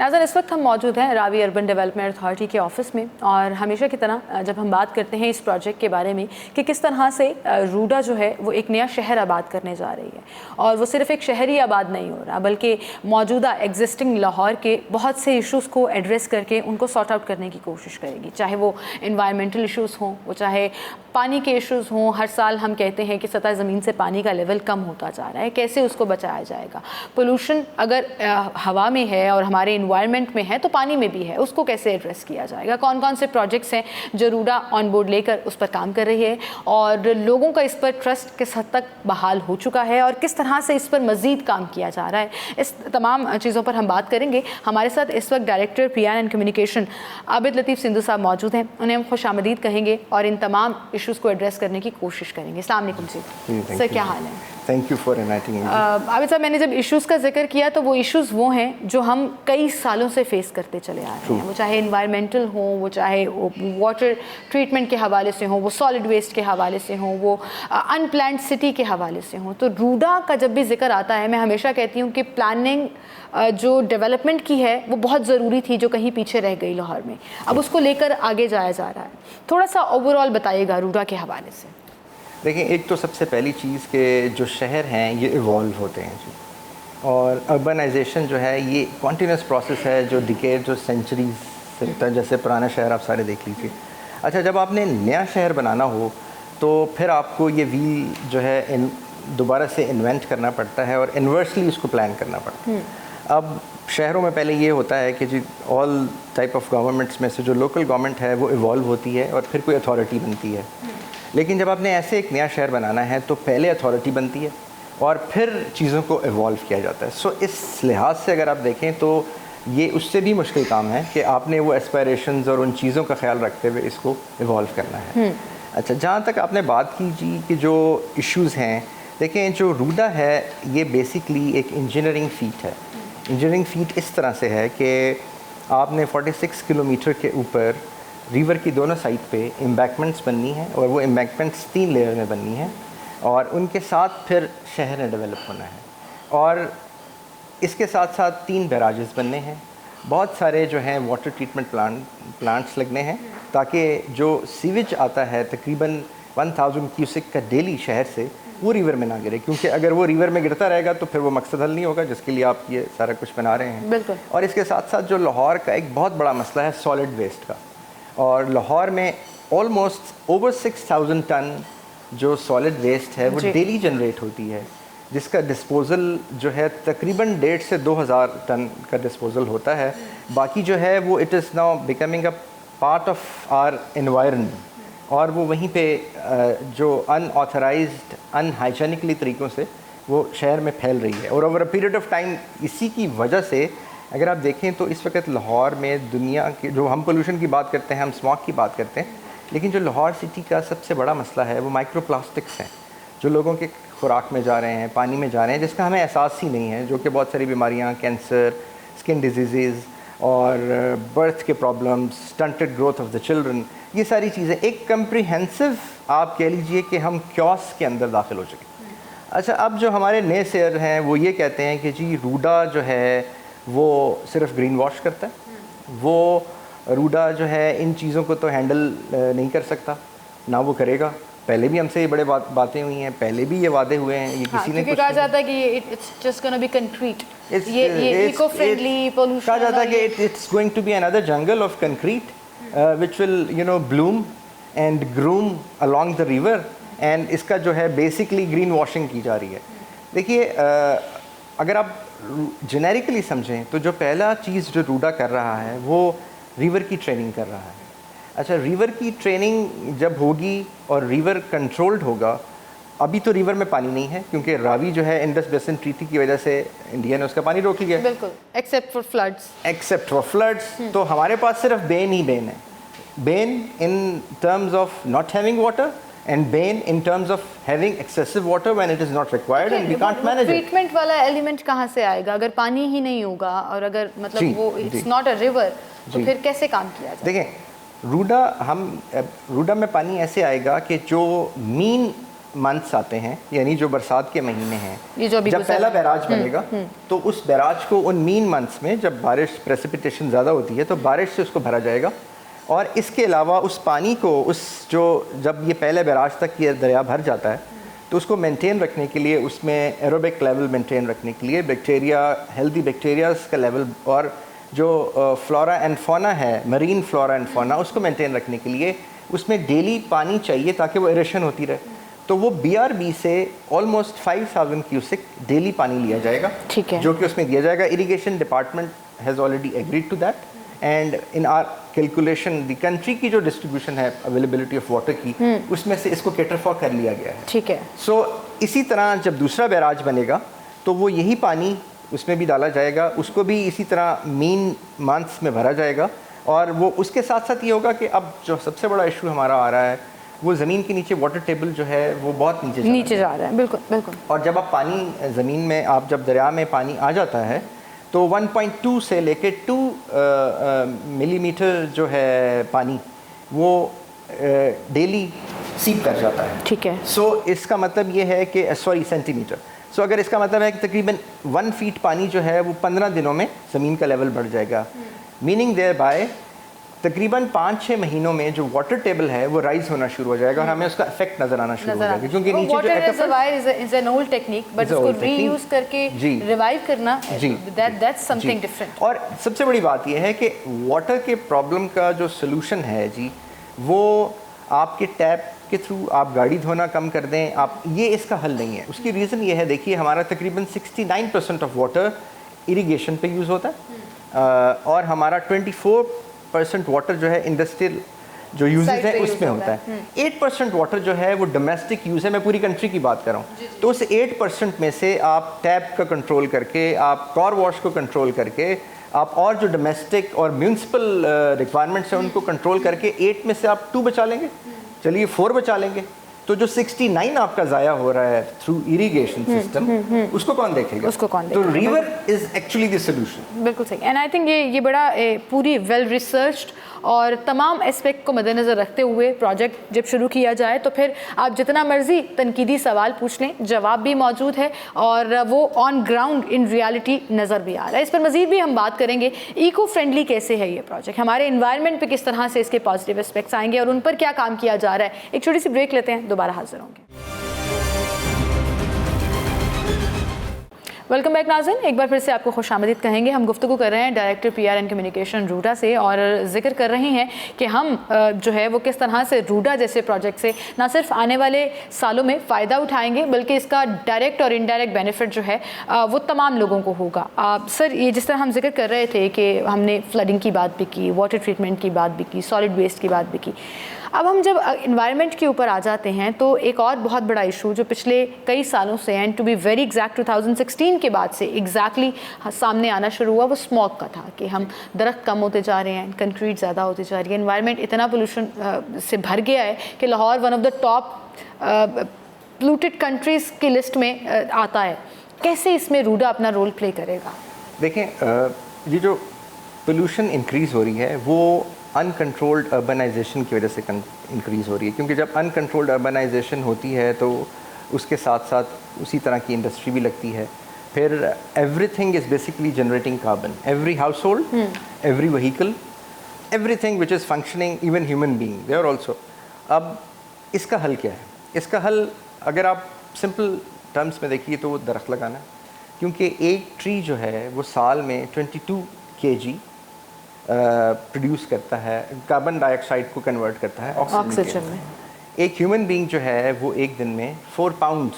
नाज़र, इस वक्त हम मौजूद हैं रावी अर्बन डेवलपमेंट अथॉरिटी के ऑफिस में, और हमेशा की तरह जब हम बात करते हैं इस प्रोजेक्ट के बारे में कि किस तरह से रूडा जो है वो एक नया शहर आबाद करने जा रही है, और वो सिर्फ एक शहर ही आबाद नहीं हो रहा बल्कि मौजूदा एग्जिस्टिंग लाहौर के बहुत से इशूज़ को एड्रेस करके उनको सॉर्ट आउट करने की कोशिश करेगी, चाहे वो इन्वायरमेंटल इशूज़ हों, वो चाहे पानी के इश्यूज़ हों। हर साल हम कहते हैं कि सतह ज़मीन से पानी का लेवल कम होता जा रहा है, कैसे उसको बचाया जाएगा। पोल्यूशन अगर हवा में है और हमारे इन्वायरमेंट में है तो पानी में भी है, उसको कैसे एड्रेस किया जाएगा। कौन कौन से प्रोजेक्ट्स हैं जो रूडा ऑन बोर्ड लेकर उस पर काम कर रही है, और लोगों का इस पर ट्रस्ट किस हद तक बहाल हो चुका है, और किस तरह से इस पर मज़ीद काम किया जा रहा है। इस तमाम चीज़ों पर हम बात करेंगे। हमारे साथ इस वक्त director PR and communication Abid Latif Sindhu साहब मौजूद हैं, उन्हें हम खुश आमदीद कहेंगे और इन तमाम इश्यूज़ को एड्रेस करने की कोशिश करेंगे। अस्सलाम वालेकुम जी। सर, क्या हाल है? Thank you for inviting me. Abid साहब, मैंने जब इश्यूज़ का जिक्र किया तो वो इश्यूज़ वो हैं जो हम कई सालों से फेस करते चले आ रहे हैं, वो चाहे इन्वायरमेंटल हो, वो चाहे वाटर ट्रीटमेंट के हवाले से हो, वो सॉलिड वेस्ट के हवाले से हो, वो अनप्लान्ड सिटी के हवाले से हो। तो रूडा का जब भी जिक्र आता है, मैं हमेशा कहती हूँ कि प्लानिंग जो डेवलपमेंट की है वो बहुत ज़रूरी थी, जो कहीं पीछे रह गई लाहौर में, अब उसको लेकर आगे जाया जा रहा है। थोड़ा सा ओवरऑल बताइएगा रूडा के हवाले से। देखिए, एक तो सबसे पहली चीज़ के जो शहर हैं ये इवॉल्व होते हैं जी, और अर्बनाइजेशन जो है ये कॉन्टीन्यूस प्रोसेस है जो डिकेड, जो सेंचुरीज से होता है। जैसे पुराना शहर आप सारे देख लीजिए। अच्छा, जब आपने नया शहर बनाना हो तो फिर आपको ये व्हील जो है दोबारा से इन्वेंट करना पड़ता है और इन्वर्सली उसको प्लान करना पड़ता है। अब शहरों में पहले ये होता है कि जी ऑल टाइप ऑफ गवर्नमेंट्स में से जो लोकल गवर्नमेंट है वो इवॉल्व होती है और फिर कोई अथॉरिटी बनती है। लेकिन जब आपने ऐसे एक नया शहर बनाना है तो पहले अथॉरिटी बनती है और फिर चीज़ों को इवॉल्व किया जाता है। सो इस लिहाज से अगर आप देखें तो ये उससे भी मुश्किल काम है कि आपने वो एस्पायरेशंस और उन चीज़ों का ख्याल रखते हुए इसको इवॉल्व करना है। अच्छा, जहाँ तक आपने बात की जी कि जो इश्यूज़ हैं, देखें जो रूडा है ये बेसिकली एक इंजीनियरिंग फीट है। इंजीनियरिंग फीट इस तरह से है कि आपने 46 किलोमीटर के ऊपर रिवर की दोनों साइड पे एम्बैंकमेंट्स बननी है, और वो एम्बैंकमेंट्स 3 लेयर में बननी है, और उनके साथ फिर शहर ने डेवलप होना है, और इसके साथ साथ 3 बैराजेस बनने हैं। बहुत सारे जो हैं वाटर ट्रीटमेंट प्लांट्स लगने हैं ताकि जो सीवेज आता है तकरीबन 1000 क्यूसिक का डेली शहर से, वो रिवर में ना गिरे, क्योंकि अगर वो रिवर में गिरता रहेगा तो फिर वो मकसद हल नहीं होगा जिसके लिए आप ये सारा कुछ बना रहे हैं। बिल्कुल। और इसके साथ साथ जो लाहौर का एक बहुत बड़ा मसला है सॉलिड वेस्ट का, और लाहौर में ऑलमोस्ट ओवर 6000 टन जो सॉलिड वेस्ट है वो डेली जनरेट होती है, जिसका डिस्पोज़ल जो है तकरीबन 1.5 से 2000 टन का डिस्पोज़ल होता है। बाकी जो है वो it is now becoming a part of our environment, और वो वहीं पे जो अनऑथराइज्ड अनहाइजीनिकली तरीक़ों से वो शहर में फैल रही है। और over a period of time इसी की वजह से अगर आप देखें तो इस वक्त लाहौर में दुनिया के जो हम पोल्यूशन की बात करते हैं, हम स्मॉग की बात करते हैं, लेकिन जो लाहौर सिटी का सबसे बड़ा मसला है वो माइक्रो प्लास्टिक्स हैं जो लोगों के खुराक में जा रहे हैं, पानी में जा रहे हैं, जिसका हमें एहसास ही नहीं है, जो कि बहुत सारी बीमारियां, कैंसर, स्किन डिजीज़ और बर्थ के problems, stunted growth of the children, ये सारी चीज़ें एक कम्प्रीहेंसिव आप कह लीजिए कि हम क्योस के अंदर दाखिल हो चुके। अच्छा, अब जो हमारे नए शेयर हैं वो ये कहते हैं कि जी रूडा जो है वो सिर्फ ग्रीन वॉश करता है, वो रूडा जो है इन चीज़ों को तो हैंडल नहीं कर सकता, ना वो करेगा। पहले भी हमसे ये बड़े बातें हुई हैं, पहले भी ये वादे हुए हैं, ये किसी ने कहा जाता है कि it's just gonna be concrete, ये इको फ्रेंडली पोल्यूशन, कहा जाता है कि it's going to be another jungle of concrete which will bloom and groom along the river, and इसका जो है बेसिकली ग्रीन वॉशिंग की जा रही है। देखिए, अगर आप जेनेरिकली समझें तो जो पहला चीज़ जो रूडा कर रहा है वो रिवर की ट्रेनिंग कर रहा है। अच्छा, रिवर की ट्रेनिंग जब होगी और रिवर कंट्रोल्ड होगा, अभी तो रिवर में पानी नहीं है क्योंकि रावी जो है इंडस बेसिन ट्रीटी की वजह से इंडिया ने उसका पानी रोक लिया। बिल्कुल, एक्सेप्ट फॉर फ्लड्स। तो हमारे पास सिर्फ बेन ही बेन है, Ben in terms of not having water and bane in terms of having excessive water when it is not required and we can't manage it. Treatment वाला element कहाँ से आएगा अगर पानी ही नहीं होगा, और अगर मतलब वो इट्स नॉट अ रिवर, तो फिर कैसे काम किया जाए? देखें, रूडा में पानी ऐसे आएगा कि जो मीन मंथ्स आते हैं, यानी जो बरसात के महीने हैं, ये जो अभी जब पहला बैराज बनेगा तो उस बैराज को उन मीन मंथ्स में जब बारिश प्रेसिपिटेशन ज़्यादा होती है तो बारिश से उसको भरा जाएगा। और इसके अलावा उस पानी को जब ये पहले बैराज तक ये दरिया भर जाता है तो उसको मेंटेन रखने के लिए, उसमें एरोबिक लेवल मेंटेन रखने के लिए बैक्टीरिया, हेल्दी बैक्टीरियाज का लेवल और जो फ्लोरा एंड फौना है, मरीन फ्लोरा एंड फौना, उसको मेंटेन रखने के लिए उसमें डेली पानी चाहिए ताकि वो एरेशन होती रहे। तो वो BRB से ऑलमोस्ट 5000 क्यूसेक डेली पानी लिया जाएगा, ठीक है, जो कि उसमें दिया जाएगा। Irrigation department has already agreed to that and in our calculation the country की जो डिस्ट्रीब्यूशन है अवेलेबिलिटी ऑफ वाटर की, उसमें से इसको कैटर फॉर कर लिया गया है। ठीक है। सो इसी तरह जब दूसरा बैराज बनेगा तो वो यही पानी उसमें भी डाला जाएगा, उसको भी इसी तरह मीन मंथ्स में भरा जाएगा। और वो उसके साथ साथ ये होगा कि अब जो सबसे बड़ा इशू हमारा आ रहा है वो ज़मीन के नीचे वाटर टेबल जो है वो बहुत नीचे जा रहा है। बिल्कुल बिल्कुल। और जब आप पानी ज़मीन में, आप जब दरिया में पानी आ जाता है तो 1.2 से लेके 2 मिलीमीटर जो है पानी वो डेली सीप कर जाता है। ठीक है। सो इसका मतलब ये है कि सेंटीमीटर। सो अगर इसका मतलब है कि तकरीबन 1 फीट पानी जो है वो 15 दिनों में ज़मीन का लेवल बढ़ जाएगा, मीनिंग देयर बाय तकरीबन 5-6 महीनों में जो वाटर टेबल है वो राइज होना शुरू हो जाएगा और हमें उसका इफेक्ट नजर आना शुरू हो जाएगा, क्योंकि नीचे जो is an old technique but उसको रीयूज करके रिवाइव करना, दैट्स समथिंग डिफरेंट। और सबसे बड़ी बात यह है कि वाटर के प्रॉब्लम का जो सोल्यूशन है जी, वो आपके टैप के थ्रू आप गाड़ी धोना कम कर दें, आप, ये इसका हल नहीं है। उसकी रीज़न ये है, देखिए हमारा तकरीबन 69% ऑफ वाटर इरिगेशन पे यूज़ होता है और हमारा 24% वाटर जो है इंडस्ट्रियल जो यूजेज है उसमें होता है। 8% वाटर जो है वो डोमेस्टिक यूज़ है, मैं पूरी कंट्री की बात कर रहा हूँ। तो उस 8% में से आप टैप का कंट्रोल करके, आप कार वॉश को कंट्रोल करके, आप और जो डोमेस्टिक और म्यूनसिपल रिक्वायरमेंट्स हैं उनको कंट्रोल करके 8 में से आप 2 बचा लेंगे, चलिए 4 बचा लेंगे, तो जो 69 आपका ज़ाया हो रहा है थ्रू इरिगेशन सिस्टम, उसको कौन देखेगा? उसको कौन देखेगा? तो river is actually the solution. बिल्कुल सही। एंड आई थिंक ये बड़ा पूरी वेल रिसर्च्ड और तमाम एस्पेक्ट को मद्देनज़र रखते हुए प्रोजेक्ट जब शुरू किया जाए तो फिर आप जितना मर्जी तनकीदी सवाल पूछ लें, जवाब भी मौजूद है और वो ऑन ग्राउंड इन रियलिटी नज़र भी आ रहा है। इस पर मज़ीद भी हम बात करेंगे, इको फ्रेंडली कैसे है ये प्रोजेक्ट, हमारे इन्वायरमेंट पे किस तरह से इसके पॉजिटिव एस्पेक्ट्स आएंगे और उन पर क्या काम किया जा रहा है। एक छोटी सी ब्रेक लेते हैं, दोबारा हाजिर होंगे। वेलकम बैक नाज़रीन, एक बार फिर से आपको खुशामदीद कहेंगे। हम गुफ्तगू कर रहे हैं director PR and communication RUDA से और जिक्र कर रहे हैं कि हम जो है वो किस तरह से रूडा जैसे प्रोजेक्ट से ना सिर्फ आने वाले सालों में फ़ायदा उठाएंगे बल्कि इसका डायरेक्ट और इनडायरेक्ट बेनिफिट जो है वो तमाम लोगों को होगा। सर, ये जिस तरह हम जिक्र कर रहे थे कि हमने फ्लडिंग की बात भी की, वाटर ट्रीटमेंट की बात भी की, सॉलिड वेस्ट की बात भी की, अब हम जब इन्वायरमेंट के ऊपर आ जाते हैं तो एक और बहुत बड़ा इशू जो पिछले कई सालों से, and to be very exact 2016 के बाद से एग्जैक्टली सामने आना शुरू हुआ, वो स्मॉग का था कि हम दरख्त कम होते जा रहे हैं, कंक्रीट ज़्यादा होती जा रही है, इन्वायरमेंट इतना पोल्यूशन से भर गया है कि Lahore one of the top polluted countries की लिस्ट में आता है। कैसे इसमें रूडा अपना रोल प्ले करेगा? देखें, ये जो पोल्यूशन इंक्रीज़ हो रही है वो अनकंट्रोल्ड अर्बनाइजेशन की वजह से इंक्रीज़ हो रही है, क्योंकि जब अनकंट्रोल्ड अर्बनाइजेशन होती है तो उसके साथ साथ उसी तरह की इंडस्ट्री भी लगती है। फिर everything is basically generating carbon, every household, every vehicle, everything which is functioning, even human being they are also. अब इसका हल क्या है? इसका हल अगर आप सिंपल टर्म्स में देखिए तो वो दरख्त लगाना है, क्योंकि एक ट्री जो है वो साल में 22 kg प्रोड्यूस करता है, कार्बन डाइऑक्साइड को कन्वर्ट करता है ऑक्सीजन में। एक ह्यूमन बीइंग जो है वो एक दिन में 4 पाउंड्स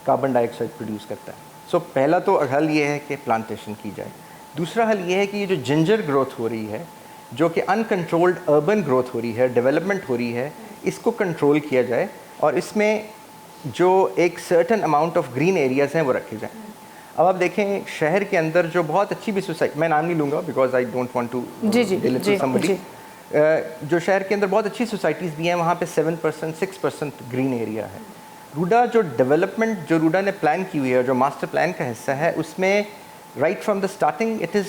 कार्बन डाइऑक्साइड प्रोड्यूस करता है। सो पहला तो हल ये है कि प्लांटेशन की जाए। दूसरा हल ये है कि ये जो जिंजर ग्रोथ हो रही है, जो कि अनकंट्रोल्ड अर्बन ग्रोथ हो रही है, डेवलपमेंट हो रही है, इसको कंट्रोल किया जाए और इसमें जो एक certain amount of green areas हैं वो रखे जाएँ। अब आप देखें शहर के अंदर जो बहुत अच्छी भी सोसाइटी, मैं नाम नहीं लूँगा because I don't want to delete somebody, जो शहर के अंदर बहुत अच्छी सोसाइटीज़ भी हैं, वहाँ पे 7% 6% ग्रीन एरिया है। रूडा जो डेवलपमेंट जो रूडा ने प्लान की हुई है, जो मास्टर प्लान का हिस्सा है, उसमें right from the starting it is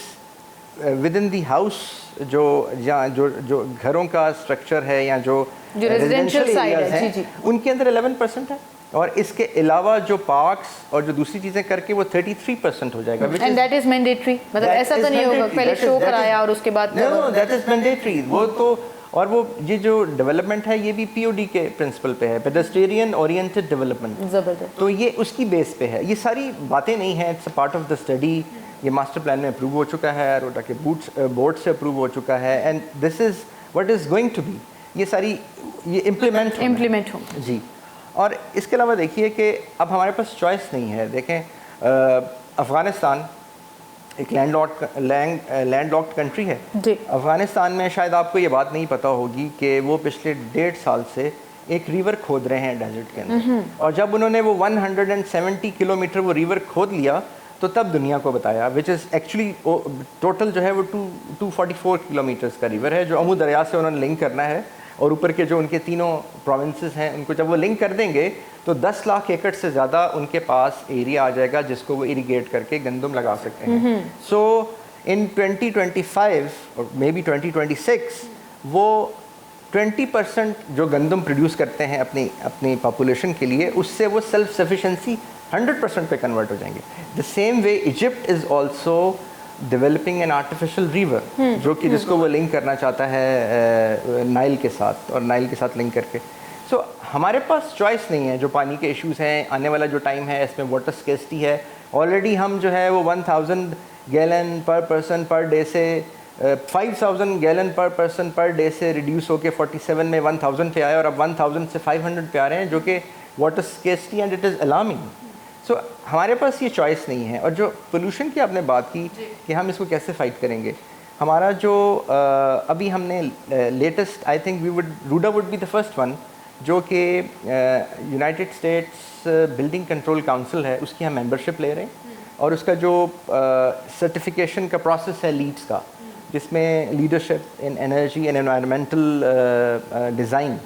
with in the house जो जो घरों का स्ट्रक्चर है या जो रेजिडेंशियल साइड एरियाज है, हैं, जी जी, उनके अंदर 11% है, और इसके अलावा जो पार्क्स और जो दूसरी चीज़ें करके वो 33% हो जाएगा। एंड दैट इज मैंडेटरी, मतलब ऐसा तो नहीं होगा पहले शो कराया और उसके बाद नो, दैट इज मैंडेटरी। वो तो, और वो ये जो डेवलपमेंट है ये भी पीओडी के प्रिंसिपल पे है, पेडेस्ट्रियन ओरिएंटेड डेवलपमेंट। जबरदस्त। तो ये उसकी बेस पे है, ये सारी बातें नहीं हैं, it's a part of the study. ये मास्टर प्लान में अप्रूव हो चुका है, रोटा के बोर्ड से अप्रूव हो चुका है, and this is what is going to be, ये सारी ये इम्प्लीमेंट हो जी। और इसके अलावा देखिए कि अब हमारे पास चॉइस नहीं है। देखें, अफ़गानिस्तान एक लैंडलॉक्ड कंट्री है जी। अफ़गानिस्तान में शायद आपको ये बात नहीं पता होगी कि वो पिछले 1.5 साल से एक रिवर खोद रहे हैं डेजर्ट के अंदर, और जब उन्होंने वो 170 किलोमीटर वो रिवर खोद लिया तो तब दुनिया को बताया, विच इज़ एक्चुअली टोटल जो है वो 244 किलोमीटर्स का रिवर है, जो अमू दरिया से उन्होंने लिंक करना है, और ऊपर के जो उनके तीनों प्रोविंसेस हैं उनको जब वो लिंक कर देंगे तो 10 लाख एकड़ से ज़्यादा उनके पास एरिया आ जाएगा जिसको वो इरीगेट करके गंदम लगा सकते हैं। सो इन 2025 और मे बी 2026 वो 20% जो गंदम प्रोड्यूस करते हैं अपनी पॉपुलेशन के लिए, उससे वो सेल्फ सफिशेंसी 100% पे कन्वर्ट हो जाएंगे। The same way Egypt is also developing an artificial river, जो कि जिसको वो लिंक करना चाहता है नाइल के साथ, और नाइल के साथ लिंक करके। सो हमारे पास चॉइस नहीं है, जो पानी के इश्यूज़ हैं, आने वाला जो टाइम है इसमें वाटर स्केर्सिटी है। ऑलरेडी हम जो है वो 1000 गैलन पर पर्सन पर डे से 5000 गैलन पर पर्सन पर डे से रिड्यूस होकर 47 में 1000 पे आए, और अब 1000 से 500 पे आ रहे हैं, जो कि water scarcity and it is alarming. So हमारे पास ये चॉइस नहीं है। और जो पोल्यूशन की आपने बात की कि हम इसको कैसे फाइट करेंगे, हमारा जो अभी हमने latest, I think RUDA would be the first one, जो कि United States building control council है, उसकी हम मेंबरशिप ले रहे हैं, और उसका जो सर्टिफिकेशन का प्रोसेस है लीड्स का, जिसमें leadership in energy and environmental design,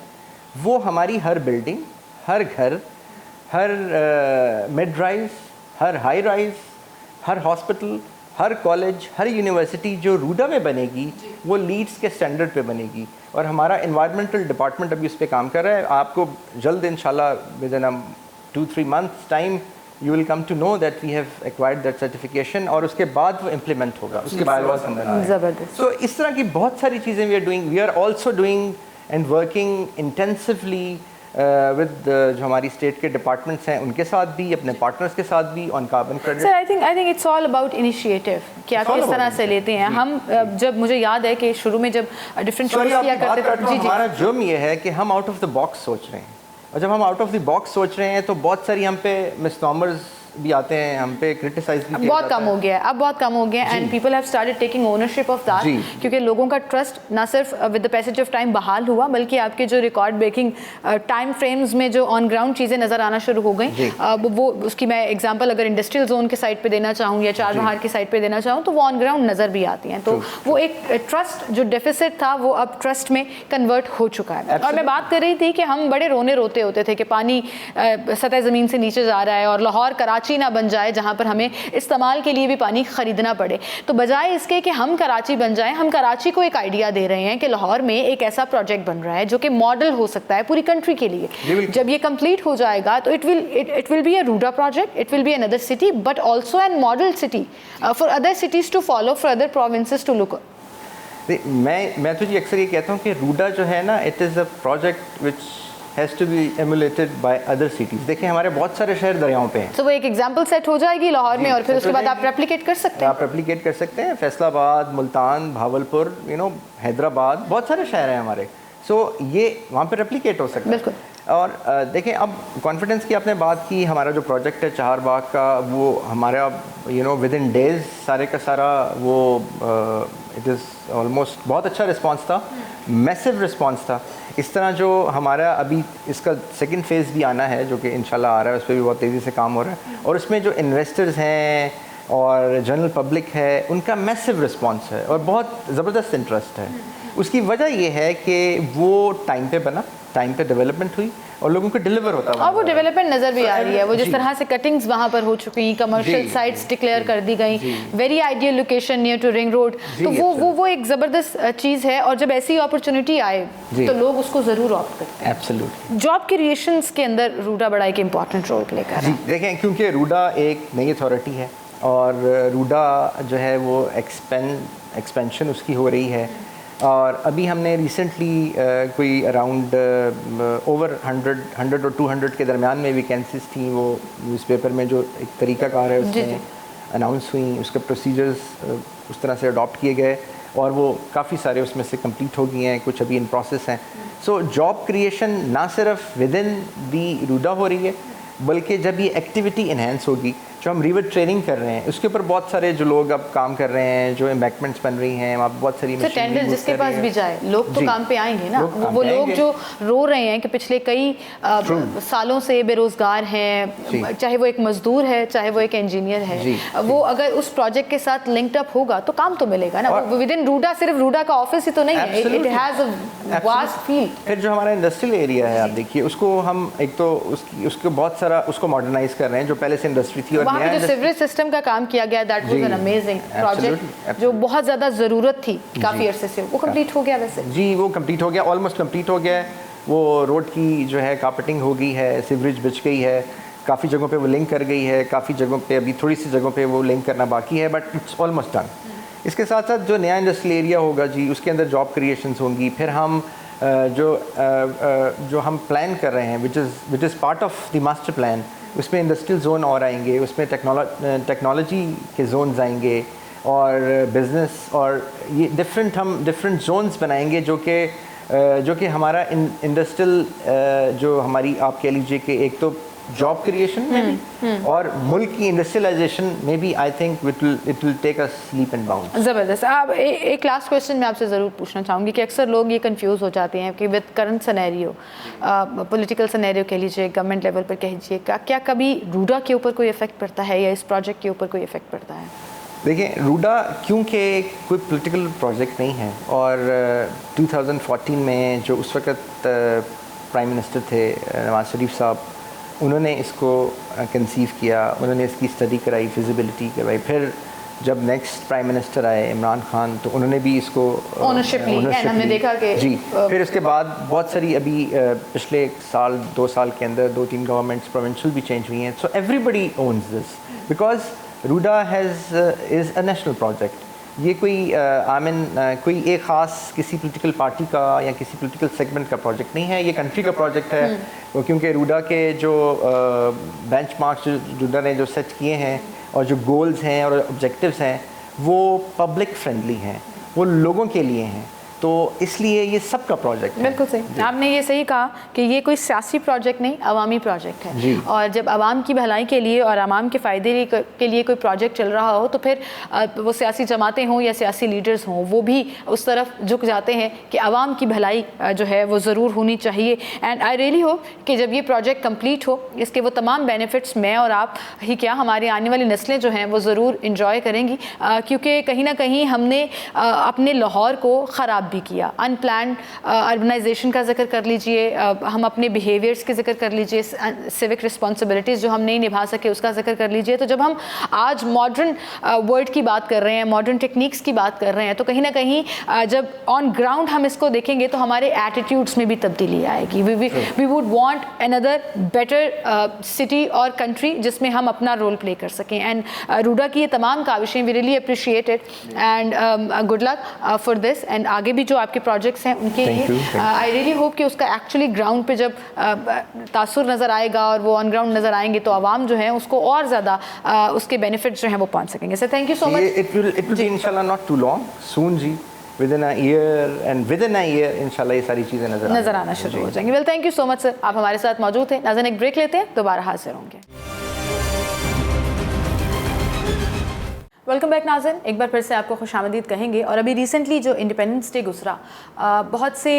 वो हमारी हर बिल्डिंग, हर घर, हर मिड राइज, हर हाई राइज, हर हॉस्पिटल, हर कॉलेज, हर यूनिवर्सिटी जो रूडा में बनेगी वो लीड्स के स्टैंडर्ड पे बनेगी। और हमारा एनवायरमेंटल डिपार्टमेंट अभी उस पर काम कर रहा है। आपको जल्द इंशाल्लाह with in 2-3 months time you will come to know that we have acquired that certification, और उसके बाद वो इम्प्लीमेंट होगा, उसके बायलॉज अंदर आए। ज़बरदस्त। सो इस तरह की बहुत सारी चीज़ें we are doing. We are also doing and working intensively with जो हमारी स्टेट के डिपार्टमेंट्स हैं उनके साथ भी, अपने पार्टनर्स के साथ भी on carbon credit. Sir I think it's all about initiative कि आप किस तरह से लेते हैं। हम जब मुझे याद है कि शुरू में जब डिफरेंट शोज किया करते थे, जी हमारा जुर्म ये है कि हम आउट ऑफ द बॉक्स सोच रहे हैं, और जब हम आउट ऑफ द बॉक्स सोच रहे हैं तो बहुत सारी हम पे मिसनॉमर्स भी आते हैं, हम पे क्रिटिसाइज भी किया बहुत जाता कम हो गया है, अब बहुत कम हो गया है, and people have started taking ownership of that, क्योंकि लोगों का ट्रस्ट ना सिर्फ with the passage of time बहाल हुआ, बल्कि आपके जो रिकॉर्ड ब्रेकिंग टाइम फ्रेम्स में जो ऑन ग्राउंड चीज़ें नज़र आना शुरू हो गई, वो उसकी मैं एग्जांपल अगर इंडस्ट्रियल जोन के साइड पे देना चाहूँ या चार बहार की साइड पे देना चाहूँ, तो वो ऑन ग्राउंड नज़र भी आती हैं। तो वो एक ट्रस्ट जो डेफिसिट था वो अब ट्रस्ट में कन्वर्ट हो चुका है। और मैं बात कर रही थी कि हम बड़े रोने रोते होते थे कि पानी सतह ज़मीन से नीचे जा रहा है और लाहौर कराची ना बन जाए जहाँ पर हमें इस्तेमाल के लिए भी पानी खरीदना पड़े। तो बजाय इसके कि हम कराची बन जाएं, हम कराची को एक आइडिया दे रहे हैं कि लाहौर में एक ऐसा प्रोजेक्ट बन रहा है जो कि मॉडल हो सकता है पूरी कंट्री के लिए। जब ये कंप्लीट हो जाएगा तो it will be a RUDA project, it will be another city, but also an model city for other cities to follow, for other provinces to look. मैं तो जी अक्सर ये कहता हूँ कि रूडा जो है ना, it is a project which has to be emulated by other cities. देखिए हमारे बहुत सारे शहर दरियाओं पे हैं, तो वो एक एग्जांपल सेट हो जाएगी लाहौर में, और फिर उसके बाद आप रेप्लिकेट कर सकते हैं। आप रेप्लिकेट कर सकते हैं। फैसलाबाद, मुल्तान, भावलपुर, हैदराबाद, बहुत सारे शहर हैं हमारे। सो ये वहाँ पे रेप्लिकेट हो सकता है। बिल्कुल। और देखें, अब कॉन्फिडेंस की आपने बात की, हमारा जो प्रोजेक्ट है चहारबाग का, वो हमारा विद इन डेज सारे का सारा वो इट इज़ ऑलमोस्ट बहुत अच्छा रिस्पांस था, मैसिव रिस्पांस था। इस तरह जो हमारा अभी इसका सेकंड फेज़ भी आना है, जो कि इंशाल्लाह आ रहा है, उस पर भी बहुत तेज़ी से काम हो रहा है, और उसमें जो इन्वेस्टर्स हैं और जनरल पब्लिक है, उनका मैसिव रिस्पांस है और बहुत ज़बरदस्त इंटरेस्ट है। उसकी वजह ये है कि वो टाइम पे बना, टाइम पे डेवलपमेंट हुई, और लोगों को डिलीवर होता है और वो डेवलपमेंट नज़र भी आ रही है। वो जिस जी। तरह से कटिंग्स वहाँ पर हो चुकी हैं, कमर्शियल जी, साइट्स जी, डिक्लेयर जी, कर दी गई, जी। Very ideal location near to ring road, तो जी, वो एक ज़बरदस्त चीज़ है। और जब ऐसी अपॉर्चुनिटी आए जी। तो लोग उसको ज़रूर ऑप्ट करते हैं। एब्सोल्युटली। जॉब क्रिएशंस के अंदर रूडा बड़ा एक इम्पॉर्टेंट रोल प्ले कर रहा जी है। देखें, क्योंकि रूडा एक नई अथॉरिटी है और रूडा जो है वो एक्सपेंशन उसकी हो रही है। और अभी हमने रिसेंटली कोई अराउंड ओवर 100 और 200 के दरमियान में वैकेंसीज थी, वो न्यूज़पेपर में जो एक तरीक़ाकार है उसमें अनाउंस हुई, उसके प्रोसीजर्स उस तरह से अडॉप्ट किए गए और वो काफ़ी सारे उसमें से कंप्लीट हो गए हैं, कुछ अभी इन प्रोसेस हैं। सो जॉब क्रिएशन ना सिर्फ विद इन दी रूडा हो रही है, बल्कि जब ये एक्टिविटी इन्हेंस होगी, जो हम रिवर ट्रेनिंग कर रहे हैं उसके ऊपर बहुत सारे जो लोग अब काम कर रहे हैं, जो एम्बैंकमेंट्स बन रही हैं, वहाँ बहुत सारी तो टेंडर जिसके पास भी जाए लोग तो काम पे आएंगे ना। वो लोग जो रो रहे हैं कि पिछले कई सालों से बेरोजगार हैं, चाहे वो एक मजदूर है चाहे वो एक इंजीनियर है, वो अगर उस प्रोजेक्ट के साथ लिंक्ड अप होगा तो काम तो मिलेगा ना। विद इन रूडा सिर्फ रूडा का ऑफिस ही तो नहीं है, it has a vast field. फिर जो हमारा इंडस्ट्रियल एरिया है, आप देखिए उसको हम एक तो उसको बहुत सारा उसको मॉडर्नाइज कर रहे हैं, जो पहले से इंडस्ट्री थी। और वहाँ पे जो सीवरेज सिस्टम का काम किया गया, that was an amazing project जो बहुत ज़्यादा ज़रूरत थी काफ़ी अरसे से, वो कंप्लीट हो गया। वैसे जी वो कंप्लीट हो गया, ऑलमोस्ट कंप्लीट हो गया है। वो रोड की जो है कार्पेटिंग हो गई है, सीवरेज बिछ गई है, काफ़ी जगहों पे वो लिंक कर गई है, काफ़ी जगहों पे अभी थोड़ी सी जगहों पे वो लिंक करना बाकी है, बट इट्स ऑलमोस्ट डन। इसके साथ साथ जो नया इंडस्ट्रियल एरिया होगा जी, उसके अंदर जॉब क्रिएशंस होंगी। फिर हम जो हम प्लान कर रहे हैं which is part of the master plan, उसमें इंडस्ट्रियल जोन और आएंगे, उसमें टेक्नोलॉजी के जोन्स आएंगे और बिज़नेस, और ये डिफरेंट जोन्स बनाएंगे जो कि हमारा इंडस्ट्रियल जो हमारी आप कह लीजिए कि एक तो जॉब क्रिएशन में भी और मुल्क की इंडस्ट्रियलाइजेशन में भी I think it will take us leap and bound. ज़बरदस्त। आप एक लास्ट क्वेश्चन मैं आपसे ज़रूर पूछना चाहूँगी कि अक्सर लोग ये कंफ्यूज हो जाते हैं कि with current scenario, political scenario कह लीजिए, गवर्नमेंट लेवल पर कह लीजिए, क्या कभी रूडा के ऊपर कोई इफेक्ट पड़ता है या इस प्रोजेक्ट के ऊपर कोई इफेक्ट पड़ता है? देखिए, रूडा क्योंकि कोई पॉलिटिकल प्रोजेक्ट नहीं है और 2014 में जो उस वक्त प्राइम मिनिस्टर थे नवाज शरीफ साहब, उन्होंने इसको कंसीव किया, उन्होंने इसकी स्टडी कराई, फिजिबिलिटी करवाई। फिर जब नेक्स्ट प्राइम मिनिस्टर आए इमरान खान, तो उन्होंने भी इसको ओनरशिप ली, हमने देखा कि जी। फिर उसके बाद बहुत सारी अभी पिछले 1-2 साल के अंदर 2-3 गवर्नमेंट्स प्रोविंशियल भी चेंज हुई हैं। So everybody owns this because RUDA is a national project. ये कोई एक ख़ास किसी पॉलिटिकल पार्टी का या किसी पॉलिटिकल सेगमेंट का प्रोजेक्ट नहीं है, ये कंट्री का प्रोजेक्ट है। क्योंकि रूडा के जो बेंचमार्क्स रूडा ने जो सेट किए हैं और जो गोल्स हैं और ऑब्जेक्टिव्स हैं, वो पब्लिक फ्रेंडली हैं, वो लोगों के लिए हैं, तो इसलिए ये सबका प्रोजेक्ट है। बिल्कुल सही, आपने ये सही कहा कि ये कोई सियासी प्रोजेक्ट नहीं, अवामी प्रोजेक्ट है। और जब आवाम की भलाई के लिए और आवाम के फ़ायदे के लिए कोई प्रोजेक्ट चल रहा हो, तो फिर वो सियासी जमातें हों या सियासी लीडर्स हों, वो भी उस तरफ झुक जाते हैं कि आवाम की भलाई जो है वो ज़रूर होनी चाहिए। एंड आई रियली होप कि जब ये प्रोजेक्ट कंप्लीट हो, इसके वो तमाम बेनिफिट्स मैं और आप ही क्या, हमारी आने वाली नस्लें जो हैं वो ज़रूर इंजॉय करेंगी, क्योंकि कहीं ना कहीं हमने अपने लाहौर को ख़राब भी किया। अनप्लान्ड अर्बनाइजेशन का जिक्र कर लीजिए, हम अपने बिहेवियर्स के जिक्र कर लीजिए, सिविक रिस्पॉन्सिबिलिटीज़ जो हम नहीं निभा सके उसका जिक्र कर लीजिए। तो जब हम आज मॉडर्न वर्ल्ड की बात कर रहे हैं, मॉडर्न टेक्निक्स की बात कर रहे हैं, तो कहीं ना कहीं जब ऑन ग्राउंड हम इसको देखेंगे तो हमारे एटीट्यूड्स में भी तब्दीली आएगी। We would want another better city और कंट्री जिसमें हम अपना रोल प्ले कर सकें। एंड रूडा की ये तमाम काविशें we really appreciate it and good luck for this. And आगे भी जो आपके प्रोजेक्ट्स हैं उनके लिए आई रियली होप कि उसका एक्चुअली ग्राउंड पे जब तासुर नज़र आएगा और वो ऑन ग्राउंड नज़र आएंगे तो आवाम जो है उसको और ज़्यादा उसके बेनिफिट्स जो हैं वो पहुंच सकेंगे। Sir thank you so much. It will be इंशाल्लाह नॉट टू लॉन्ग, सून जी, विदिन अ ईयर इंशाल्लाह ये सारी चीज़ें नज़र आना शुरू हो जाएंगी। Well thank you so much sir, आप हमारे साथ मौजूद थे। नाज़रीन एक ब्रेक लेते हैं, दोबारा हाजिर होंगे। वेलकम बैक नाज़रीन, एक बार फिर से आपको खुशामदीद कहेंगे। और अभी रिसेंटली जो इंडिपेंडेंस डे गुजरा, बहुत से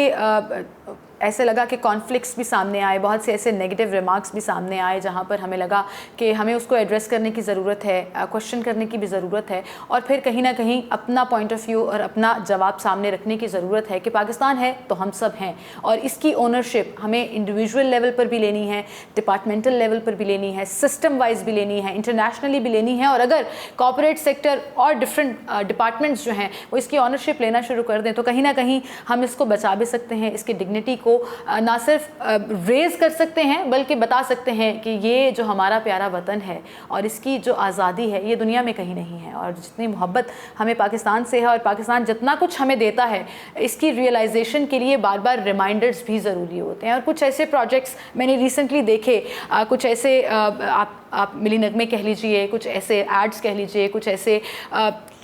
ऐसे लगा कि कॉन्फ्लिक्ट्स भी सामने आए, बहुत से ऐसे नेगेटिव रिमार्क्स भी सामने आए जहाँ पर हमें लगा कि हमें उसको एड्रेस करने की ज़रूरत है, क्वेश्चन करने की भी ज़रूरत है, और फिर कहीं ना कहीं अपना पॉइंट ऑफ व्यू और अपना जवाब सामने रखने की ज़रूरत है कि पाकिस्तान है तो हम सब हैं, और इसकी ओनरशिप हमें इंडिविजुअल लेवल पर भी लेनी है, डिपार्टमेंटल लेवल पर भी लेनी है, सिस्टम वाइज भी लेनी है, इंटरनेशनली भी लेनी है। और अगर कॉर्पोरेट सेक्टर और डिफरेंट डिपार्टमेंट्स जो हैं वो इसकी ऑनरशिप लेना शुरू कर दें तो कहीं ना कहीं हम इसको बचा भी सकते हैं, इसकी डिग्निटी को ना सिर्फ रेज कर सकते हैं बल्कि बता सकते हैं कि ये जो हमारा प्यारा वतन है और इसकी जो आज़ादी है ये दुनिया में कहीं नहीं है, और जितनी मोहब्बत हमें पाकिस्तान से है और पाकिस्तान जितना कुछ हमें देता है इसकी रियलाइजेशन के लिए बार बार रिमाइंडर्स भी ज़रूरी होते हैं। और कुछ ऐसे प्रोजेक्ट्स मैंने रिसेंटली देखे, कुछ ऐसे आप मिली नगमे कह लीजिए, कुछ ऐसे एड्स कह लीजिए, कुछ ऐसे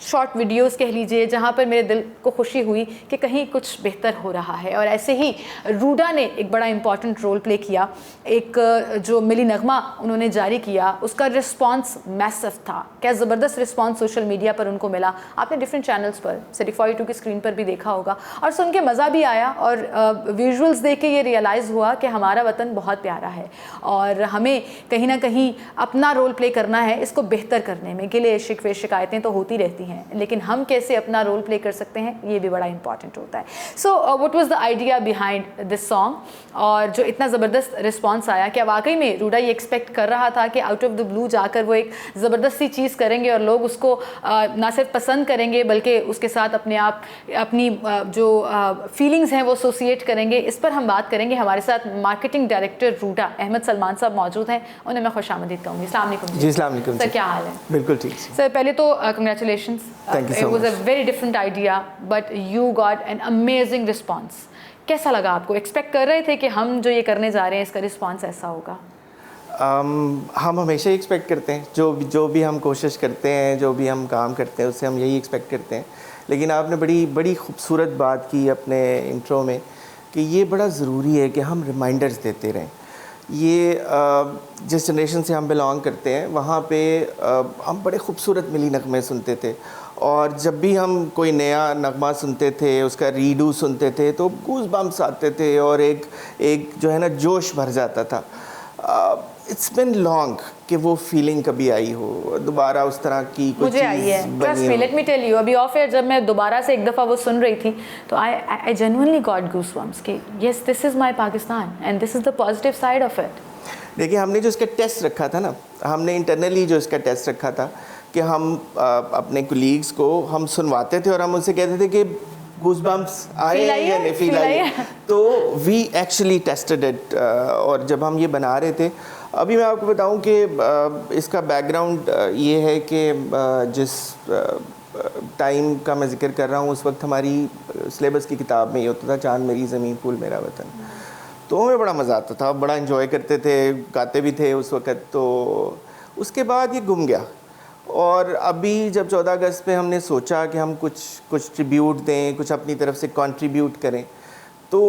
शॉर्ट वीडियोस कह लीजिए जहाँ पर मेरे दिल को खुशी हुई कि कहीं कुछ बेहतर हो रहा है। और ऐसे ही रूडा ने एक बड़ा इम्पॉर्टेंट रोल प्ले किया। एक जो मिली नगमा उन्होंने जारी किया उसका रिस्पांस मैसिव था, क्या ज़बरदस्त रिस्पांस सोशल मीडिया पर उनको मिला। आपने डिफरेंट चैनल्स पर सिटी 42 की स्क्रीन पर भी देखा होगा, और सुन के मज़ा भी आया और विजुअल्स देख के ये रियलाइज़ हुआ कि हमारा वतन बहुत प्यारा है और हमें कहीं ना कहीं अपना रोल प्ले करना है इसको बेहतर करने में। गिले शिकवे शिकायतें तो होती रहती हैं, लेकिन हम कैसे अपना रोल प्ले कर सकते हैं ये भी बड़ा इंपॉर्टेंट होता है। So what was the idea behind this song, और जो इतना ज़बरदस्त रिस्पांस आया, क्या वाकई में रूडा ये एक्सपेक्ट कर रहा था कि आउट ऑफ द ब्लू जाकर वो एक ज़बरदस्त सी चीज़ करेंगे और लोग उसको ना सिर्फ पसंद करेंगे बल्कि उसके साथ अपनी जो फीलिंग्स हैं वो एसोसिएट करेंगे? इस पर हम बात करेंगे। हमारे साथ मार्केटिंग डायरेक्टर रूडा अहमद सलमान साहब मौजूद हैं, उन्हें मैं खुशामदीद कहूँगी। अस्सलाम वालेकुम जी। अस्सलाम वालेकुम सर, क्या हाल है? बिल्कुल ठीक सर, पहले तो congratulations, Thank you so it was a much. Very different idea but you got an amazing response. कैसा लगा आपको? एक्सपेक्ट कर रहे थे कि हम जो ये करने जा रहे हैं इसका रिस्पांस ऐसा होगा? हम हमेशा ही एक्सपेक्ट करते हैं, जो भी हम कोशिश करते हैं, जो भी हम काम करते हैं उससे हम यही एक्सपेक्ट करते हैं। लेकिन आपने बड़ी खूबसूरत बात की अपने इंट्रो में कि ये बड़ा ज़रूरी है कि हम रिमाइंडर्स देते रहें। ये जिस जनरेशन से हम बिलोंग करते हैं वहाँ पे हम बड़े खूबसूरत मिली नगमे सुनते थे, और जब भी हम कोई नया नगमा सुनते थे उसका रीडू सुनते थे तो गूज़ बम्प्स आते थे और एक जो है ना जोश भर जाता था। इट्स बिन लॉन्ग कि वो फीलिंग कभी आई हो दोबारा उस तरह की कुछ मुझे आई है। Trust me, let me tell you, अभी ऑफ एयर जब मैं दोबारा से एक दफ़ा वो सुन रही थी तो आई जेन्युइनली गॉट गूज़बम्प्स कि yes, this is my Pakistan and this is the positive side of it. देखिए, हमने जो इसका टेस्ट रखा था ना, हमने इंटरनली जो इसका टेस्ट रखा था कि हम अपने कोलीग्स को हम सुनवाते थे और हम उनसे कहते थे कि गूज़बम्प्स आए या नहीं, फील आई। तो वी एक्चुअली टेस्टेड इट, और जब हम ये बना रहे थे, अभी मैं आपको बताऊं कि इसका बैकग्राउंड ये है कि जिस टाइम का मैं जिक्र कर रहा हूँ उस वक्त हमारी सिलेबस की किताब में ये होता था, चांद मेरी ज़मीन फूल मेरा वतन। तो हमें बड़ा मज़ा आता था, बड़ा एंजॉय करते थे, गाते भी थे उस वक्त। तो उसके बाद ये गुम गया, और अभी जब 14 अगस्त पे हमने सोचा कि हम कुछ ट्रिब्यूट दें, कुछ अपनी तरफ से कंट्रीब्यूट करें, तो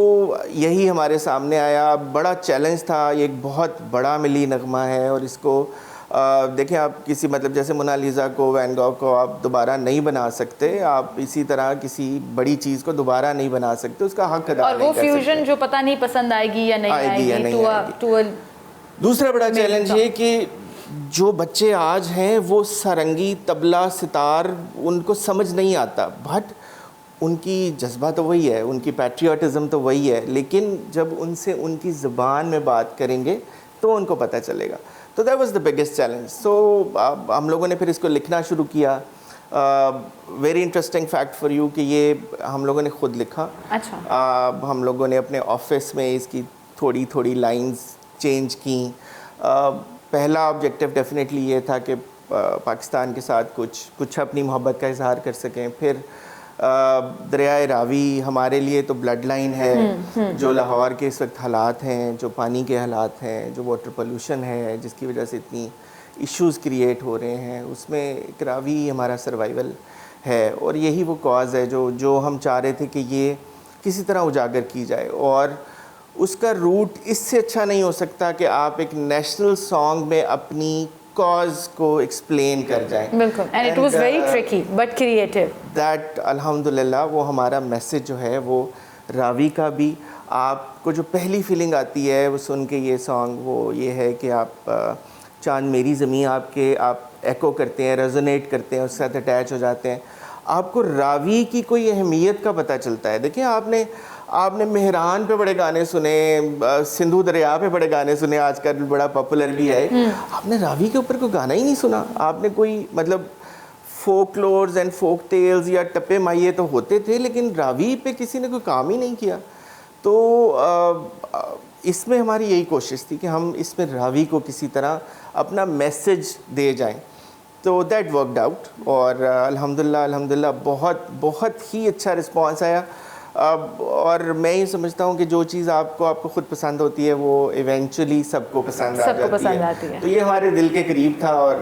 यही हमारे सामने आया। बड़ा चैलेंज था, ये एक बहुत बड़ा मिली नगमा है और इसको देखें, आप किसी मतलब जैसे मोनालिसा को, वैन गॉग को आप दोबारा नहीं बना सकते, आप इसी तरह किसी बड़ी चीज़ को दोबारा नहीं बना सकते, उसका हक अदा और वो फ्यूजन जो पता नहीं पसंद आएगी या नहीं आएगी। दूसरा बड़ा चैलेंज ये कि जो बच्चे आज हैं वो सारंगी, तबला, सितार उनको समझ नहीं आता, बट उनकी जज्बा तो वही है, उनकी पैट्रियाटिज़म तो वही है, लेकिन जब उनसे उनकी ज़बान में बात करेंगे तो उनको पता चलेगा। तो that was the biggest challenge. So हम लोगों ने फिर इसको लिखना शुरू किया। Very interesting fact for you कि ये हम लोगों ने खुद लिखा। अच्छा। हम लोगों ने अपने ऑफिस में इसकी थोड़ी लाइंस चेंज की। पहला ऑब्जेक्टिव डेफिनेटली ये था कि पाकिस्तान के साथ कुछ अपनी मोहब्बत का इजहार कर सकें। फिर दरियाए रावी हमारे लिए तो ब्लड लाइन है। जो लाहौर के इस वक्त हालात हैं, जो पानी के हालात हैं, जो वाटर पोल्यूशन है जिसकी वजह से इतनी इश्यूज़ क्रिएट हो रहे हैं, उसमें एक रावी हमारा सर्वाइवल है, और यही वो कॉज है जो हम चाह रहे थे कि ये किसी तरह उजागर की जाए। और उसका रूट इससे अच्छा नहीं हो सकता कि आप एक नेशनल सॉन्ग में अपनी कॉज को एक्सप्लेन कर जाएं। बिल्कुल, and it was very tricky but creative. That अल्हम्दुलिल्लाह वो हमारा मैसेज जो है वो रावी का भी आपको जो पहली फीलिंग आती है वो सुन के ये सॉन्ग, वो ये है कि आप चांद मेरी ज़मीं आपके आप एको करते हैं, रेजोनेट करते हैं, उसके साथ अटैच हो जाते हैं। आपको रावी की कोई अहमियत का पता चलता है। देखिए आपने मेहरान पे बड़े गाने सुने, सिंधु दरिया पे बड़े गाने सुने, आजकल बड़ा पॉपुलर भी है। आपने रावी के ऊपर कोई गाना ही नहीं सुना। आपने कोई मतलब फोकलोर्स एंड फोक टेल्स या टप्पे माइये तो होते थे, लेकिन रावी पे किसी ने कोई काम ही नहीं किया। तो इसमें हमारी यही कोशिश थी कि हम इसमें रावी को किसी तरह अपना मैसेज दे जाएं। तो दैट वर्कड आउट और अल्हम्दुलिल्लाह बहुत बहुत ही अच्छा रिस्पांस आया। और मैं ये समझता हूँ कि जो चीज़ आपको खुद पसंद होती है वो इवेंचुअली सबको पसंद आती है। तो ये हमारे दिल के करीब था और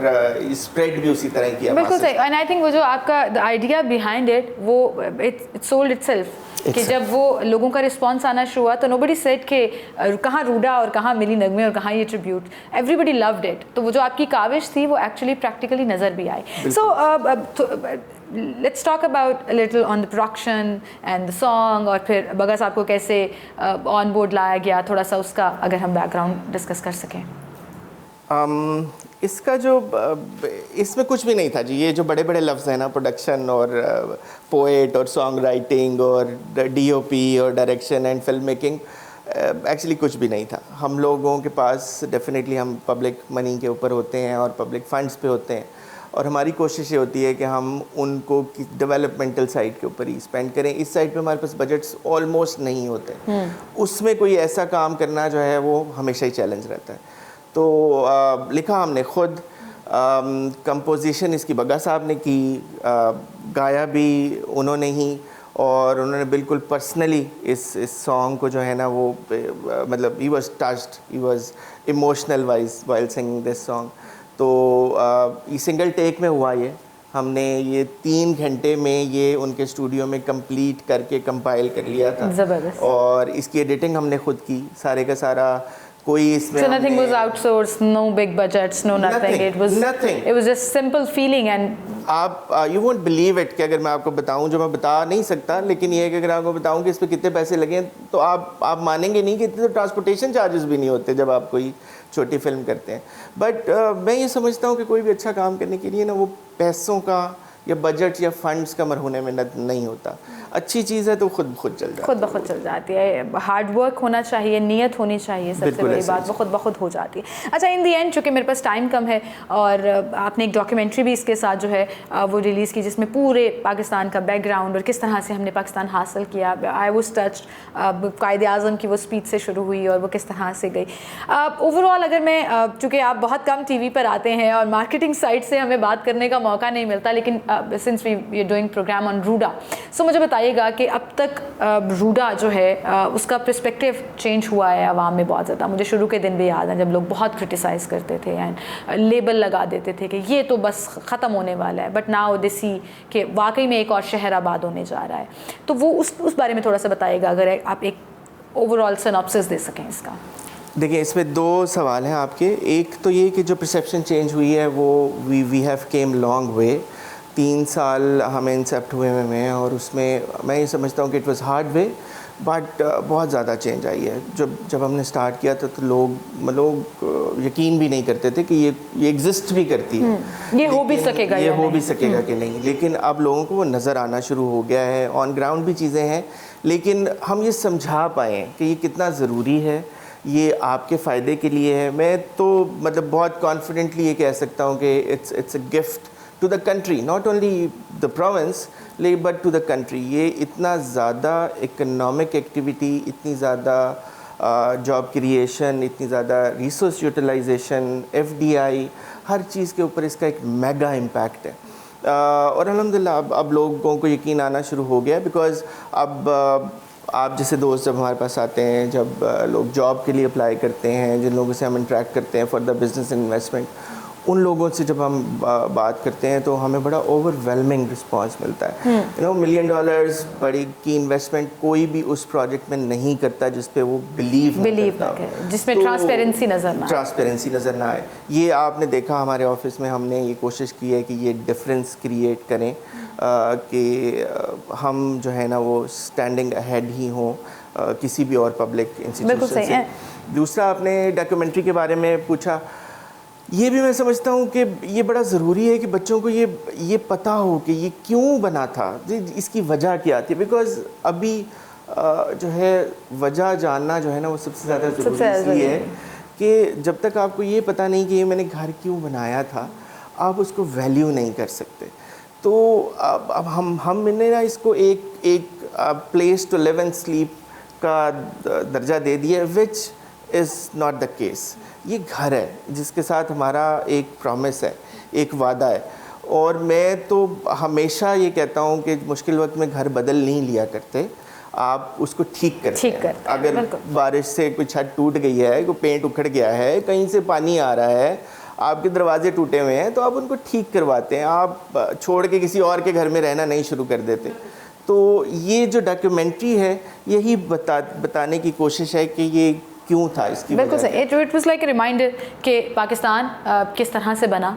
स्प्रेड भी उसी तरह किया। बिल्कुल सही। एंड आई थिंक वो जो आपका आइडिया बिहाइंड इट, वो इट सोल्ड इटसेल्फ कि जब वो लोगों का रिस्पांस आना शुरू हुआ तो नोबडी सेड कि कहाँ रूडा और कहाँ मिली नगमे और कहाँ ये ट्रिब्यूट, एवरीबडी लव्ड इट। तो वो जो आपकी काविश थी वो एक्चुअली प्रैक्टिकली नज़र भी आई। सो let's talk about a little on the production and the song, और फिर बगा साहब को कैसे ऑन बोर्ड लाया गया, थोड़ा सा उसका अगर हम बैकग्राउंड डिस्कस कर सकें। इसका जो इसमें कुछ भी नहीं था जी। ये जो बड़े बड़े लफ्ज़ हैं ना, प्रोडक्शन और पोएट और सॉन्ग राइटिंग और डीओपी और direction and film making, actually कुछ भी नहीं था। हम लोगों के पास डेफिनेटली हम पब्लिक मनी के ऊपर होते हैं और पब्लिक फंड्स पे होते हैं, और हमारी कोशिश ये होती है कि हम उनको डेवलपमेंटल साइड के ऊपर ही स्पेंड करें। इस साइड पे हमारे पास बजट्स ऑलमोस्ट नहीं होते। उसमें कोई ऐसा काम करना जो है वो हमेशा ही चैलेंज रहता है। तो लिखा हमने खुद, कंपोजिशन इसकी बग्गा साहब ने की, गाया भी उन्होंने ही, और उन्होंने बिल्कुल पर्सनली इस सॉन्ग को जो है ना वो मतलब he was touched, he was emotional wise while singing this song. तो ये सिंगल टेक में हुआ। ये हमने ये 3 घंटे में ये उनके स्टूडियो में कंप्लीट करके कंपाइल कर लिया था। ज़बरदस्त। और इसकी एडिटिंग हमने खुद की, सारे का सारा। कोई इसमें so nothing was outsourced, no big budgets, no nothing. It was just simple feeling and आप you won't believe it कि अगर मैं आपको बताऊं, जो मैं बता नहीं सकता, लेकिन ये है कि अगर आपको बताऊं कि इस पे कितने पैसे लगे तो आप मानेंगे नहीं कि इतने तो ट्रांसपोर्टेशन चार्जेस भी नहीं होते जब आप कोई छोटी फिल्म करते हैं। बट मैं ये समझता हूँ कि कोई भी अच्छा काम करने के लिए ना वो पैसों का या बजट या फंड्स का मरहूने मेहनत नहीं होता। अच्छी चीज़ है तो खुद चल जाती है, खुद ब खुद चल जाती है। हार्ड वर्क होना चाहिए, नियत होनी चाहिए, सबसे बड़ी बात, वो खुद ब खुद हो जाती है। अच्छा, इन दी एंड चूँकि मेरे पास टाइम कम है और आपने एक डॉक्यूमेंट्री भी इसके साथ जो है वो रिलीज़ की, जिसमें पूरे पाकिस्तान का बैकग्राउंड और किस तरह से हमने पाकिस्तान हासिल किया। आई वाज टच्ड, कायदे आज़म की वो स्पीच से शुरू हुई और वो किस तरह से गई। ओवरऑल अगर मैं, चूँकि आप बहुत कम TV पर आते हैं और मार्केटिंग साइड से हमें बात करने का मौका नहीं मिलता, लेकिन since we are doing program on RUDA, so मुझे बताइएगा कि अब तक रूडा जो है उसका पर्सपेक्टिव चेंज हुआ है आवाम में बहुत ज़्यादा। मुझे शुरू के दिन भी याद है जब लोग बहुत क्रिटिसाइज़ करते थे एंड लेबल लगा देते थे कि ये तो बस ख़त्म होने वाला है, बट नाउ दे सी कि वाकई में एक और शहर आबाद होने जा रहा है। तो वो उस बारे में थोड़ा सा बताइएगा, अगर आप एक ओवरऑल सिनॉप्सिस दे सकें इसका। देखिए, इसमें 2 सवाल हैं आपके। एक तो ये कि जो परसेप्शन चेंज हुई है वो we have came long way. 3 साल हमें इंसेप्ट हुए में और उसमें मैं ये समझता हूँ कि it was hard way, but बहुत ज़्यादा चेंज आई है। जब हमने स्टार्ट किया था तो लोग यकीन भी नहीं करते थे कि ये एग्जिस्ट भी करती है, ये हो भी सकेगा, ये हो भी सकेगा कि नहीं। लेकिन अब लोगों को वो नज़र आना शुरू हो गया है। ऑन ग्राउंड भी चीज़ें हैं, लेकिन हम ये समझा पाएँ कि ये कितना ज़रूरी है, ये आपके फ़ायदे के लिए है। मैं तो मतलब बहुत कॉन्फिडेंटली ये कह सकता हूँ कि it's a gift to the country, not only the province but to the country. ये इतना ज़्यादा इकोनॉमिक एक्टिविटी, इतनी ज़्यादा जॉब क्रिएशन, इतनी ज़्यादा रिसोर्स यूटिलाइजेशन, FDI, हर चीज़ के ऊपर इसका एक मेगा इम्पैक्ट है। और अल्हम्दुलिल्लाह अब लोगों को यकीन आना शुरू हो गया, बिकॉज़ अब आप जैसे दोस्त जब हमारे पास आते हैं, जब लोग जॉब के लिए अप्लाई करते हैं, जिन लोगों से हम इंटरेक्ट करते हैं फॉर द बिज़नेस इन्वेस्टमेंट, उन लोगों से जब हम बात करते हैं तो हमें बड़ा ओवरवेलमिंग रिस्पांस मिलता है। $1 million बड़ी की इन्वेस्टमेंट कोई भी उस प्रोजेक्ट में नहीं करता जिस पे वो बिलीव करता, जिसमें ट्रांसपेरेंसी नज़र ना आए। ये आपने देखा हमारे ऑफिस में हमने ये कोशिश की है कि ये डिफरेंस क्रिएट करें। कि हम जो है ना वो स्टैंडिंग अहेड ही हों किसी भी और पब्लिक बिल्कुल सही इंस्टीट्यूशन है। से। दूसरा, आपने डॉक्यूमेंट्री के बारे में पूछा, ये भी मैं समझता हूँ कि ये बड़ा ज़रूरी है कि बच्चों को ये पता हो कि ये क्यों बना था, इसकी वजह क्या थी। बिकॉज़ अभी जो है वजह जानना जो है ना वो सबसे ज़्यादा ज़रूरी इसलिए है कि जब तक आपको ये पता नहीं कि ये मैंने घर क्यों बनाया था, आप उसको वैल्यू नहीं कर सकते। तो अब हमने ना इसको एक place to live and sleep का दर्जा दे दिया, which is not the case. ये घर है जिसके साथ हमारा एक प्रॉमिस है, एक वादा है। और मैं तो हमेशा ये कहता हूँ कि मुश्किल वक्त में घर बदल नहीं लिया करते, आप उसको ठीक करते हैं। अगर बारिश से कोई छत टूट गई है, कोई पेंट उखड़ गया है, कहीं से पानी आ रहा है, आपके दरवाजे टूटे हुए हैं, तो आप उनको ठीक करवाते हैं। आप छोड़ के किसी और के घर में रहना नहीं शुरू कर देते। तो ये जो डॉक्यूमेंट्री है यही बताने की कोशिश है कि ये क्यों था, इसकी बिल्कुल सही। It was like a reminder कि पाकिस्तान किस तरह से बना,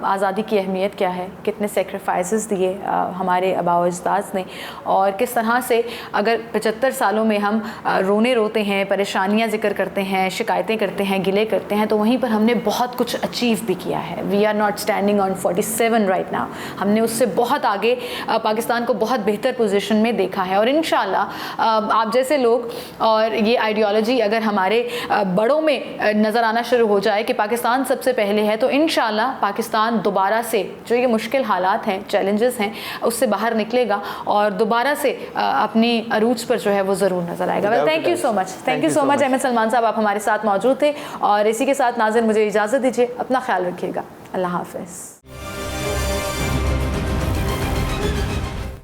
आज़ादी की अहमियत क्या है, कितने सेक्रीफाइसेस दिए हमारे आबाओ अजदाद ने, और किस तरह से अगर 75 सालों में हम रोने रोते हैं, परेशानियां जिक्र करते हैं, शिकायतें करते हैं, गिले करते हैं, तो वहीं पर हमने बहुत कुछ अचीव भी किया है। We are not standing on 47 right now. हमने उससे बहुत आगे पाकिस्तान को बहुत बेहतर पोजीशन में देखा है। और इंशाल्लाह आप जैसे लोग और ये आइडियोलॉजी अगर हमारे बड़ों में नज़र आना शुरू हो जाए कि पाकिस्तान सबसे पहले है, तो इंशाल्लाह पाकिस्तान दोबारा से जो ये मुश्किल हालात हैं, चैलेंजेस हैं, उससे बाहर निकलेगा और दोबारा से अपनी अरूज पर जो है वो ज़रूर नज़र आएगा। Well, thank you so much, thank you so much Ahmed Salman साहब, आप हमारे साथ मौजूद थे। और इसी के साथ नाज़रीन मुझे इजाज़त दीजिए, अपना ख्याल रखिएगा, अल्लाह हाफ़िज़।